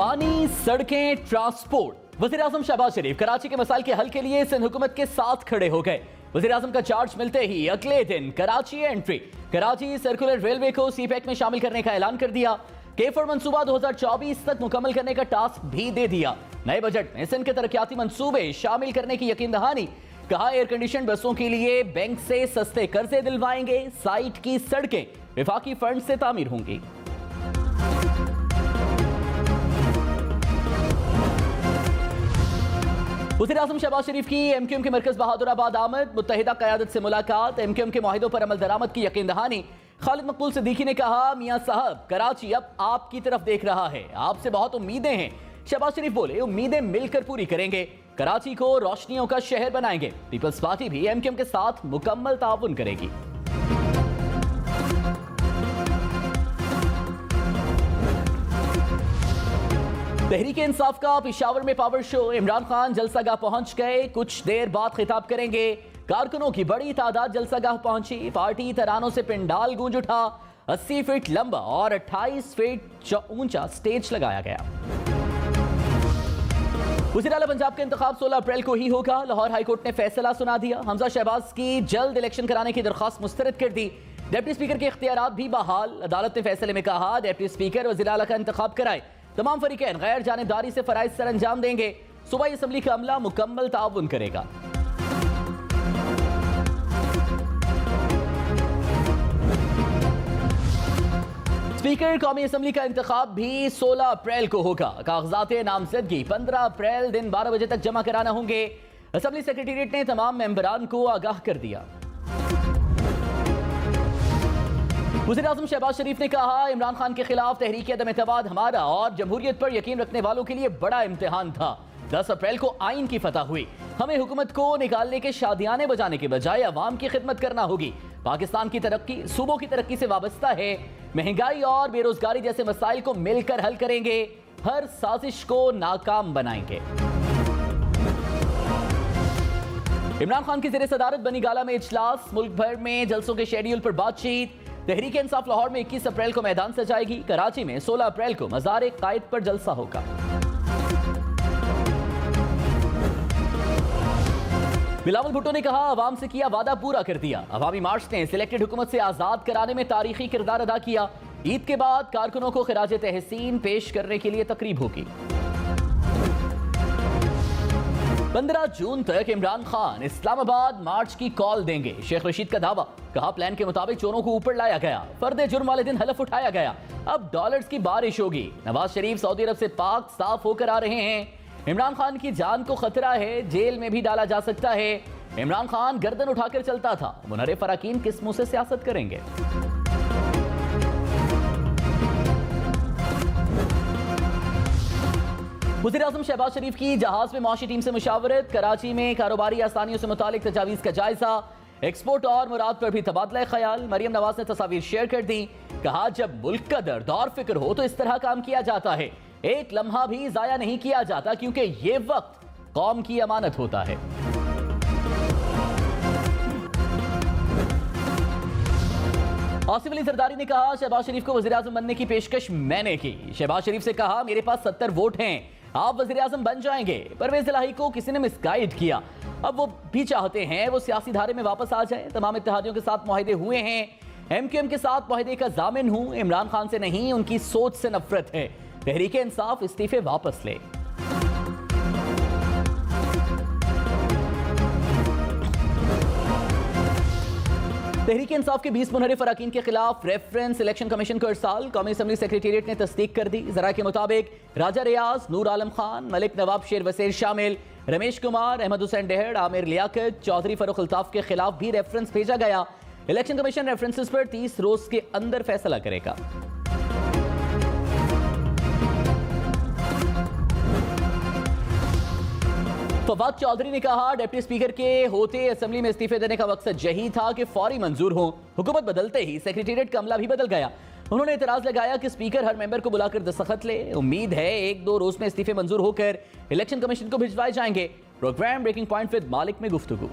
पानी, सड़कें, ट्रांसपोर्ट। वज़ीर आज़म शहबाज शरीफ कराची के मसाइल के हल के लिए सिंध हुकूमत के साथ खड़े हो गए। वज़ीर आज़म का चार्ज मिलते ही अगले दिन Karachi entry. Karachi circular railway को सीपैक में शामिल करने का ऐलान कर दिया। K4 मंसूबा 2024 तक मुकम्मल करने का टास्क भी दे दिया। नए बजट में सिंध के तरक्याती मंसूबे शामिल करने की यकीन दहानी। कहा एयर कंडीशन बसों के लिए बैंक से सस्ते कर्जे दिलवाएंगे। साइट की सड़कें विफाकी फंड से तामीर होंगी। वज़ीर आज़म शहबाज शरीफ की MQM के मरकज बहादुराबाद आमद। मुत्तहिदा क़यादत से मुलाकात। MQM के मुआहिदों पर अमल दरामद की यकीन दहानी। खालिद मकबूल सिद्दीकी ने कहा, मियां साहब कराची अब आपकी तरफ देख रहा है, आपसे बहुत उम्मीदें हैं। शहबाज शरीफ बोले, उम्मीदें मिलकर पूरी करेंगे, कराची को रोशनियों का शहर बनाएंगे। पीपल्स पार्टी भी MQM के साथ मुकम्मल ताउन करेगी। तहरीक इंसाफ का पेशावर में पावर शो। इमरान खान जलसागाह पहुंच गए, कुछ देर बाद खिताब करेंगे। कारकुनों की बड़ी तादाद जलसागाह पहुंची। पार्टी तरानों से पिंडाल गूंज उठा। 80 फीट लंबा और 28 फीट ऊंचा स्टेज लगाया गया। वज़ीर आला पंजाब का इंतखाब 16 अप्रैल को ही होगा। लाहौर हाईकोर्ट ने फैसला सुना दिया। हमजा शहबाज की जल्द इलेक्शन कराने की दरख्वास्त मुस्तरद कर दी। डिप्टी स्पीकर के इख्तियारात भी बहाल। अदालत ने फैसले में कहा, डिप्टी स्पीकर वज़ीर आला का इंतखाब कराए। तमाम फरीकैन गैर जानिबदारी से फराइज सर अंजाम देंगे। सूबाई असम्बली का अमला मुकम्मल ताउन करेगा। स्पीकर कौमी असम्बली का इंतखाब भी 16 अप्रैल को होगा। कागजात नामजदगी 15 अप्रैल दिन 12 बजे तक जमा कराना होंगे। असम्बली सेक्रेटेरिएट ने तमाम मेंबरान को आगाह कर दिया। वज़ीर आज़म शहबाज शरीफ ने कहा, इमरान खान के खिलाफ तहरीक अदम एतमाद हमारा और जमहूरियत पर यकीन रखने वालों के लिए बड़ा इम्तिहान था। 10 अप्रैल को आइन की फतह हुई। हमें हुकूमत को निकालने के शादियाने बजाने के बजाय अवाम की खिदमत करना होगी। पाकिस्तान की तरक्की सूबों की तरक्की से वाबस्ता है। महंगाई और बेरोजगारी जैसे मसाइल को मिलकर हल करेंगे। हर साजिश को नाकाम बनाएंगे। इमरान खान की ज़ेरे सदारत बनी गाला में इजलास। मुल्क भर में जलसों के शेड्यूल पर बातचीत। तहरीक इंसाफ लाहौर में 21 अप्रैल को मैदान सजाएगी। कराची में 16 अप्रैल को मज़ार कायद पर जलसा होगा। बिलावल भुट्टो ने कहा, अवाम से किया वादा पूरा कर दिया। अवामी मार्च ने सिलेक्टेड हुकूमत से आजाद कराने में तारीखी किरदार अदा किया। ईद के बाद कारकुनों को खिराज तहसीन पेश करने के लिए तकरीब होगी। 15 जून तक इमरान खान इस्लामाबाद मार्च की कॉल देंगे। शेख रशीद का दावा। कहा, प्लान के मुताबिक चोरों को ऊपर लाया गया। फर्दे जुर्म वाले दिन हलफ उठाया गया। अब डॉलर्स की बारिश होगी। नवाज शरीफ सऊदी अरब से पाक साफ होकर आ रहे हैं। इमरान खान की जान को खतरा है, जेल में भी डाला जा सकता है। इमरान खान गर्दन उठाकर चलता था। मुनहरिफ अराकीन किस मुंह से सियासत करेंगे। वज़ीर आज़म शहबाज शरीफ की जहाज में मौशी टीम से मुशावरत। कराची में कारोबारी आसानियों से मुतालिक तजावीज़ का जायजा। एक्सपोर्ट और मुराद पर भी तबादला ख्याल। मरियम नवाज ने तस्वीर शेयर कर दी। कहा, जब मुल्क का दर्द और फिक्र हो तो इस तरह काम किया जाता है। एक लम्हा भी जाया नहीं किया जाता, क्योंकि ये वक्त कौम की अमानत होता है। आसिफ अली जरदारी ने कहा, शहबाज शरीफ को वज़ीर आज़म बनने की पेशकश मैंने की। शहबाज शरीफ से कहा, मेरे पास 70 वोट हैं, आप वज़ीर आज़म बन जाएंगे। परवेज़ इलाही को किसी ने मिसगाइड किया। अब वो भी चाहते हैं वो सियासी धारे में वापस आ जाए। तमाम इत्तेहादियों के साथ मुआहदे हुए हैं। MQM के साथ मुआहदे का जामिन हूं। इमरान खान से नहीं, उनकी सोच से नफरत है। तहरीक इंसाफ इस्तीफे वापस ले। तहरीक इंसाफ के 20 मुनहरिफ अराकीन के खिलाफ रेफरेंस इलेक्शन कमीशन को इरसाल। कौमी असम्बली सेक्रेटेरिएट ने तस्दीक कर दी। जरा के मुताबिक राजा रियाज, नूर आलम खान, मलिक नवाब शेर वसीर शामिल। रमेश कुमार, अहमद हुसैन डेहड़, आमिर लियाकत, चौधरी फरुख अल्ताफ के खिलाफ भी रेफरेंस भेजा गया। इलेक्शन कमीशन रेफरेंसेस पर 30 रोज के अंदर फैसला करेगा। फवाद चौधरी ने कहा, डिप्टी स्पीकर के होते असेंबली में इस्तीफे देने का मकसद यही था कि फौरी मंजूर हो। हुकूमत बदलते ही सेक्रेटेरिएट का अमला भी बदल गया। उन्होंने एतराज लगाया कि स्पीकर हर मेंबर को बुलाकर दस्तखत ले। उम्मीद है 1-2 रोज में इस्तीफे मंजूर होकर इलेक्शन कमीशन को भिजवाए जाएंगे। प्रोग्राम ब्रेकिंग पॉइंट विद मालिक में गुफ्तगू।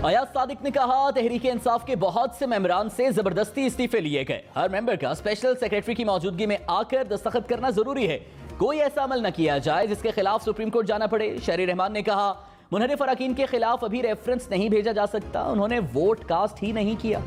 अयाज सादिक ने कहा, तहरीके इंसाफ के बहुत से मेंबरान से जबरदस्ती इस्तीफे लिए गए। हर मेंबर का स्पेशल सेक्रेटरी की मौजूदगी में आकर दस्तखत करना जरूरी है। कोई ऐसा अमल न किया जाए जिसके खिलाफ सुप्रीम कोर्ट जाना पड़े। शहरी रहमान ने कहा, मुनहरिफ अरकान के खिलाफ अभी रेफरेंस नहीं भेजा जा सकता, उन्होंने वोट कास्ट ही नहीं किया।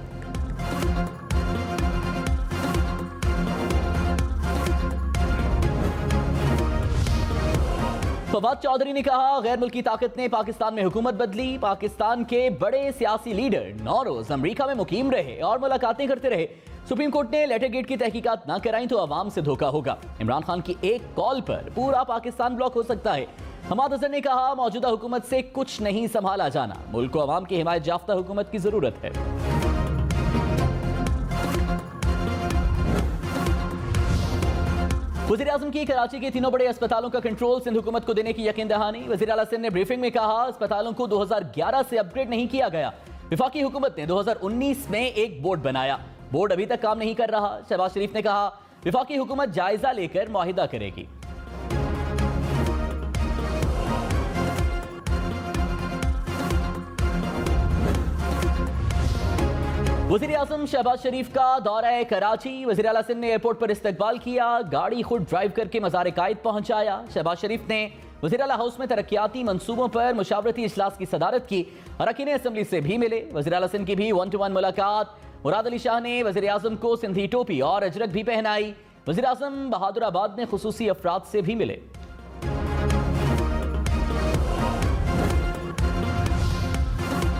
फवाद चौधरी ने कहा, गैर मुल्की ताकत ने पाकिस्तान में हुकूमत बदली। पाकिस्तान के बड़े सियासी लीडर 9 रोज अमेरिका में मुकीम रहे और मुलाकातें करते रहे। सुप्रीम कोर्ट ने लेटर गेट की तहकीकात ना कराई तो अवाम से धोखा होगा। इमरान खान की एक कॉल पर पूरा पाकिस्तान ब्लॉक हो सकता है। हमाद अजहर ने कहा, मौजूदा हुकूमत से कुछ नहीं संभाला जाना, मुल्क को अवाम की हिमायत याफ्ता हुकूमत की जरूरत है। वज़ीर-ए-आज़म की कराची के तीनों बड़े अस्पतालों का कंट्रोल सिंध हुकूमत को देने की यकीन दहानी। वज़ीर आला सिंध ने ब्रीफिंग में कहा, अस्पतालों को 2011 से अपग्रेड नहीं किया गया। विफाकी हुकूमत ने 2019 में एक बोर्ड बनाया, बोर्ड अभी तक काम नहीं कर रहा। शहबाज शरीफ ने कहा, विफाकी हुकूमत जायजा लेकर मुआहिदा करेगी। वज़ीर-ए-आज़म शहबाज शरीफ का दौरा कराची। वज़ीर आला सिंध ने एयरपोर्ट पर इस्तकबाल किया, गाड़ी खुद ड्राइव करके मज़ार-ए-कायद पहुंचाया। शहबाज शरीफ ने वज़ीर आला हाउस में तरक्याती मंसूबों पर मुशावरती इजलास की सदारत की। अरकान असम्बली से भी मिले। वज़ीर आला सिंध की भी 1-to-1 मुलाकात। मुराद अली शाह ने वज़ीर-ए-आज़म को सिंधी टोपी और अजरक भी पहनाई। वज़ीर-ए-आज़म बहादुराबाद में खुसूसी अफराद से भी मिले।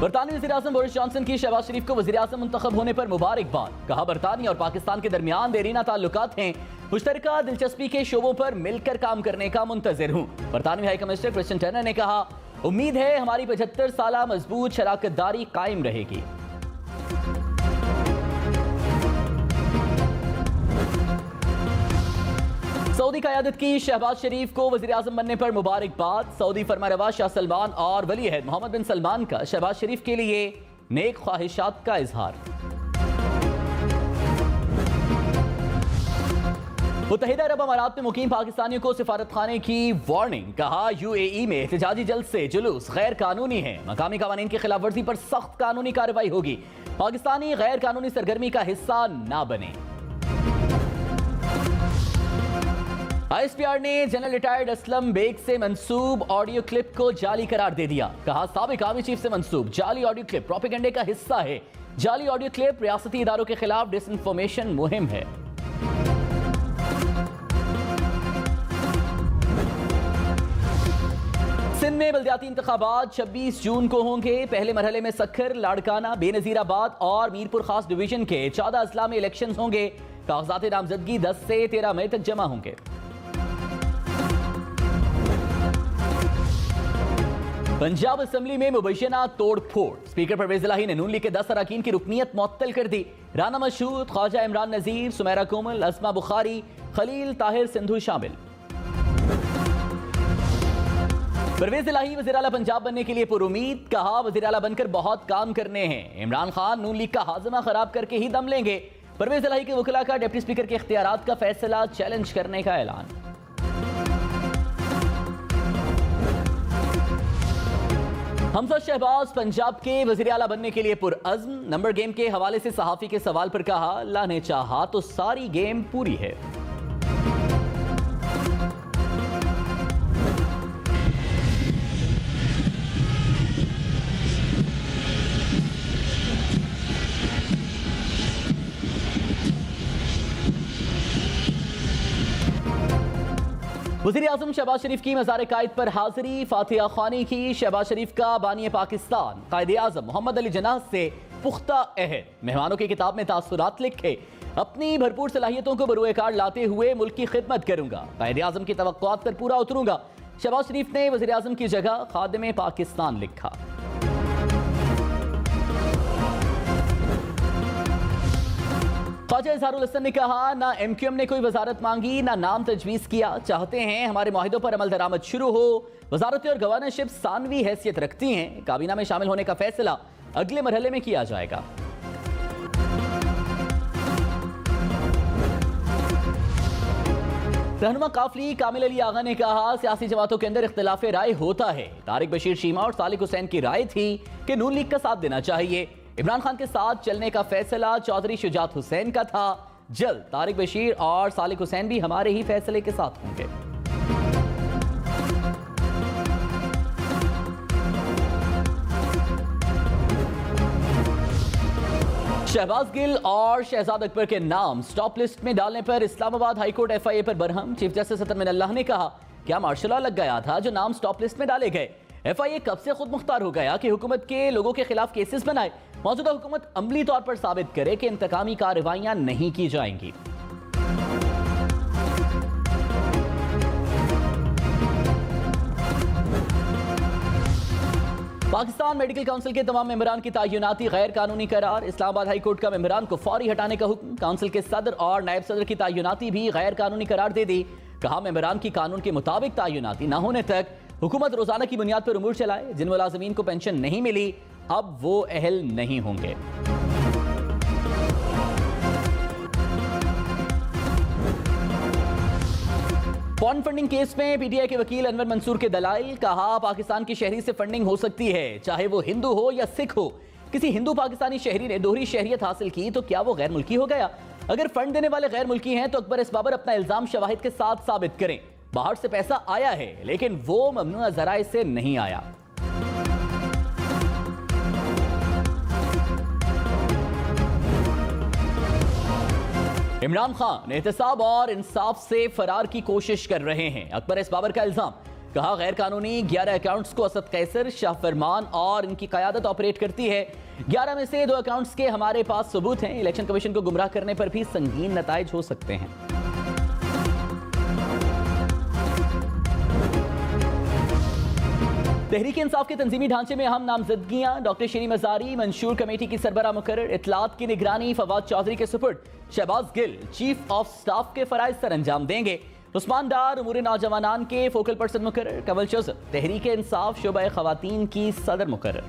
बरतानी वज़ीर-ए-आज़म बोरिस जॉनसन की शहबाज शरीफ को वज़ीर-ए-आज़म मुंतखब होने पर मुबारकबाद। कहा, बरतानी और पाकिस्तान के दरमियान देरीना ताल्लुकात हैं, मुश्तरका दिलचस्पी के शोबों पर मिलकर काम करने का मुंतज़िर हूँ। बरतानवी हाई कमिश्नर क्रिश्चियन टर्नर ने कहा, उम्मीद है हमारी 75 साला मजबूत शराकतदारी कायम रहेगी। सऊदी क़यादत की शहबाज शरीफ को वज़ीर-ए-आज़म बनने पर मुबारकबाद। सऊदी फरमारवा शाह सलमान और वली अहद मोहम्मद बिन सलमान का शहबाज शरीफ के लिए नेक ख्वाहिशात का इजहार। मुत्तहिदा अरब अमारात में मुकीम पाकिस्तानियों को सिफारत खाने की वार्निंग। कहा, यूएई में एहतजाजी जलसे जुलूस गैर कानूनी है, मकामी कानून की खिलाफ वर्जी पर सख्त कानूनी कार्रवाई होगी। पाकिस्तानी गैर कानूनी सरगर्मी का हिस्सा ना बने। आईएसपीआर ने जनरल रिटायर्ड असलम बेग से मंसूब ऑडियो क्लिप को जाली करार दे दिया। कहा, साबिक आर्मी चीफ से मंसूब जाली ऑडियो क्लिप प्रोपेगेंडे का हिस्सा है। जाली ऑडियो क्लिप रियासती इदारों के खिलाफ डिसइंफॉर्मेशन मुहिम है। सिंध में बल्दियाती इंतखाबात 26 जून को होंगे। पहले मरहले में सक्खर, लाड़काना, बेनजीराबाद और मीरपुर खास डिवीजन के 14 अजला में इलेक्शन होंगे। कागजात नामजदगी 10 से 13 मई तक जमा होंगे। पंजाब असेंबली में मुबैना तोड़ फोड़। स्पीकर परवेज इलाही ने नून लीग के 10 अरकान की रुकनीत मुअत्तल कर दी। राना मशहूद, ख्वाजा इमरान नजीर, सुमेरा कोमल, अस्मा बुखारी, खलील ताहिर सिंधु शामिल। परवेज इलाही वज़ीर आला पंजाब बनने के लिए पुरुमीद। कहा, वज़ीर आला बनकर बहुत काम करने हैं। इमरान खान नून लीग का हाजमा खराब करके ही दम लेंगे। परवेज इलाही के वकला का डिप्टी स्पीकर के इख्तियारात का फैसला चैलेंज करने का ऐलान। हमजा शहबाज पंजाब के वज़ीर आला बनने के लिए पुरअज़्म। नंबर गेम के हवाले से सहाफ़ी के सवाल पर कहा, अल्लाह ने चाहा तो सारी गेम पूरी है। वज़ीर-ए-आज़म शहबाज शरीफ की मज़ार-ए-कायद पर हाज़िरी। फातिहा ख़्वानी की। शहबाज शरीफ का बानी पाकिस्तान क़ायद-ए-आज़म मोहम्मद अली जिन्नाह से पुख्ता अहद। मेहमानों की किताब में तासुरात लिखे, अपनी भरपूर सलाहियतों को बरूए कार लाते हुए मुल्क की खिदमत करूंगा, क़ायद-ए-आज़म की तवक्कुआत पर पूरा उतरूंगा। शहबाज शरीफ ने वज़ीर-ए-आज़म की जगह खादिम पाकिस्तान लिखा। ख्वाजा इजहारुल हसन ने कहा, ना एमक्यूएम ने कोई वजारत मांगी, ना नाम तजवीज़ किया। चाहते हैं हमारे मुआहिदों पर अमल दरामद शुरू हो। वजारत और गवर्नरशिप सानवी हैसियत रखती हैं। काबीना में शामिल होने का फैसला अगले मरहले में किया जाएगा। रहनुमा काफली कामिल अली आगा ने कहा, सियासी जमातों के अंदर इख्तिलाफ राय होता है। तारिक बशीर शीमा और सालिक हुसैन की राय थी कि नून लीग का साथ देना चाहिए। इमरान खान के साथ चलने का फैसला चौधरी शुजात हुसैन का था। जल्द तारिक बशीर और सालिक हुसैन भी हमारे ही फैसले के साथ होंगे। शहबाज गिल और शहजाद अकबर के नाम स्टॉप लिस्ट में डालने पर इस्लामाबाद हाईकोर्ट FIA पर बरहम। चीफ जस्टिस अतर मिनल्लाह ने कहा, क्या मार्शल लॉ लग गया था जो नाम स्टॉप लिस्ट में डाले गए? FIA कब से खुद मुख्तार हो गया कि हुकूमत के लोगों के खिलाफ केसेस बनाए? मौजूदा हुकूमत अमली तौर पर साबित करे कि इंतकामी कार्रवाइयां नहीं की जाएंगी। पाकिस्तान मेडिकल काउंसिल के तमाम मेंबरान की तयनाती गैर कानूनी करार। इस्लामाबाद हाई कोर्ट का मेंबरान को फौरी हटाने का हुक्म। काउंसिल के सदर और नायब सदर की तयनाती भी गैर कानूनी करार दे दी। कहा, मेंबरान की कानून के मुताबिक तयनाती न होने तक हुकूमत रोजाना की बुनियाद पर उमूर चलाए। जिन मुलाजिमीन को पेंशन नहीं मिली अब वो अहल नहीं होंगे। पॉन फंडिंग केस में PTI के वकील अनवर मंसूर के दलाइल। कहा, पाकिस्तान की शहरी से फंडिंग हो सकती है, चाहे वो हिंदू हो या सिख हो। किसी हिंदू पाकिस्तानी शहरी ने दोहरी शहरियत हासिल की तो क्या वो गैर मुल्की हो गया? अगर फंड देने वाले गैर मुल्की हैं तो अकबर इस बाबर अपना इल्जाम शवाहिद के साथ साबित करें। बाहर से पैसा आया है लेकिन वो ममनुआ ज़राए से नहीं आया। इमरान खान एहतसाब और इंसाफ से फरार की कोशिश कर रहे हैं। अकबर इस बाबर का इल्जाम। कहा, गैर कानूनी 11 अकाउंट्स को असद कैसर, शाह फरमान और इनकी क़यादत ऑपरेट करती है। 11 में से 2 अकाउंट्स के हमारे पास सबूत हैं। इलेक्शन कमीशन को गुमराह करने पर भी संगीन नताइज हो सकते हैं। तहरीक इंसाफ के तंजीमी ढांचे में अहम नामजदगियां। डॉक्टर शरी मजारी मंशूर कमेटी की सरबराह मुकर्रर। इत्तलात की निगरानी फवाद चौधरी के सुपुर्द। Shahbaz Gill chief of staff के फराइज सर अंजाम देंगे। उस्मान डार उमूर नौजवानान के फोकल पर्सन मुकर्रर। कमल जोसेफ तहरीक इंसाफ शोबा खवातीन की सदर मुकर्रर।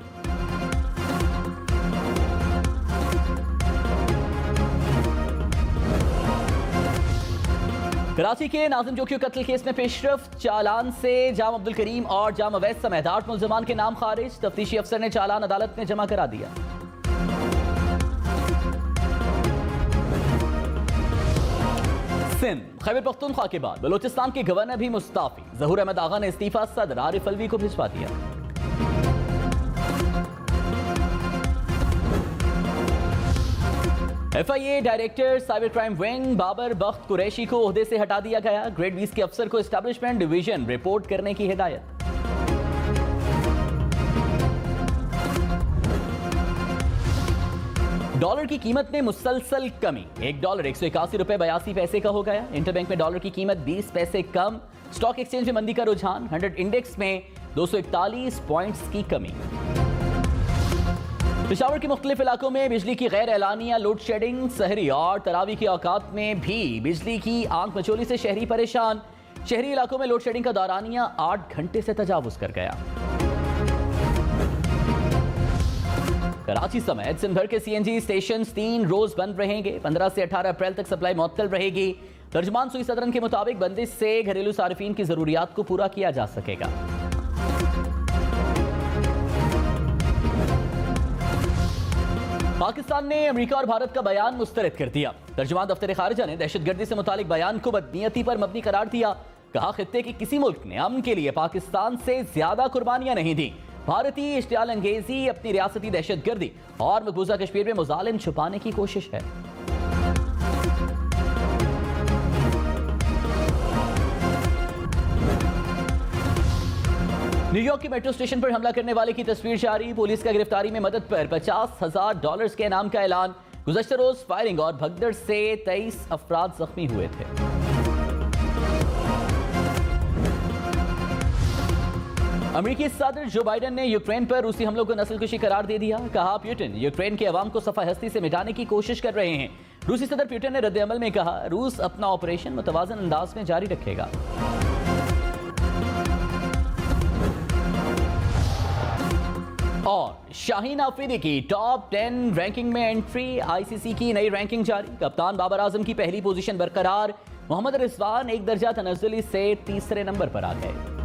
कराची के नाज़िम जोकियो कत्ल केस में पेशरफ। चालान से जाम अब्दुल करीम और जाम अवैस समेत 8 मुल्ज़मान के नाम खारिज। तफ्तीशी अफसर ने चालान अदालत में जमा करा दिया। सिंध खैबर पख्तूनख्वा के बाद बलोचिस्तान के गवर्नर भी मुस्ताफी। ज़हूर अहमद आगा ने इस्तीफा सदर आरिफ अलवी को भिजवा दिया। FIA director cyber crime wing Babar Bakht Qureshi को ओहदे से हटा दिया गया। ग्रेड 20 के अफसर को एस्टैब्लिशमेंट डिवीजन रिपोर्ट करने की हिदायत। डॉलर की कीमत में मुसलसल कमी। $1 181.82 का हो गया। इंटरबैंक में डॉलर की कीमत 20 पैसे कम। स्टॉक एक्सचेंज में मंदी का रुझान। 100 इंडेक्स में 241 पॉइंट्स की कमी। पेशावर के मुख्तलिफ इलाकों में बिजली की गैर एलानिया लोड शेडिंग। सहरी और तरावी के औकात में भी बिजली की आंख मचोली से शहरी परेशान। शहरी इलाकों में लोड शेडिंग का दौरानिया 8 घंटे से तजावुज कर गया। कराची समेत सिंध भर के CNG स्टेशन 3 रोज बंद रहेंगे। 15 से 18 अप्रैल तक सप्लाई मुअत्तल रहेगी। तर्जुमान सुई सदरन के मुताबिक बंदिश से घरेलू सार्फिन की जरूरियात को पूरा किया जा सकेगा। पाकिस्तान ने अमेरिका और भारत का बयान मुस्तरद कर दिया। तर्जुमान दफ्तर खारिजा ने दहशतगर्दी से मुतालिक बयान को बदनीयती पर मबनी करार दिया। कहा, खित्ते के किसी मुल्क ने अमन के लिए पाकिस्तान से ज्यादा कुर्बानियां नहीं दी। भारतीय इश्तियाल अंगेजी अपनी रियासती दहशतगर्दी और मकबूजा कश्मीर में मुजालिम छुपाने की कोशिश है। न्यूयॉर्क के मेट्रो स्टेशन पर हमला करने वाले की तस्वीर जारी। पुलिस का गिरफ्तारी में मदद पर $50,000 के इनाम का ऐलान। गुज़श्ता रोज फायरिंग और भगदड़ से 23 अफराद जख्मी हुए थे। अमेरिकी सदर जो बाइडेन ने यूक्रेन पर रूसी हमलों को नस्लकुशी करार दे दिया। कहा, पुतिन यूक्रेन के अवाम को सफा हस्ती से मिटाने की कोशिश कर रहे हैं। रूसी सदर पुतिन ने रद्द-ए-अमल में कहा, रूस अपना ऑपरेशन मुतवाज़न अंदाज में जारी रखेगा। और शाहीन आफरीदी की टॉप 10 रैंकिंग में एंट्री। ICC की नई रैंकिंग जारी। कप्तान बाबर आजम की पहली पोजीशन बरकरार। मोहम्मद रिजवान एक दर्जा तनज़्ज़ुली से तीसरे नंबर पर आ गए।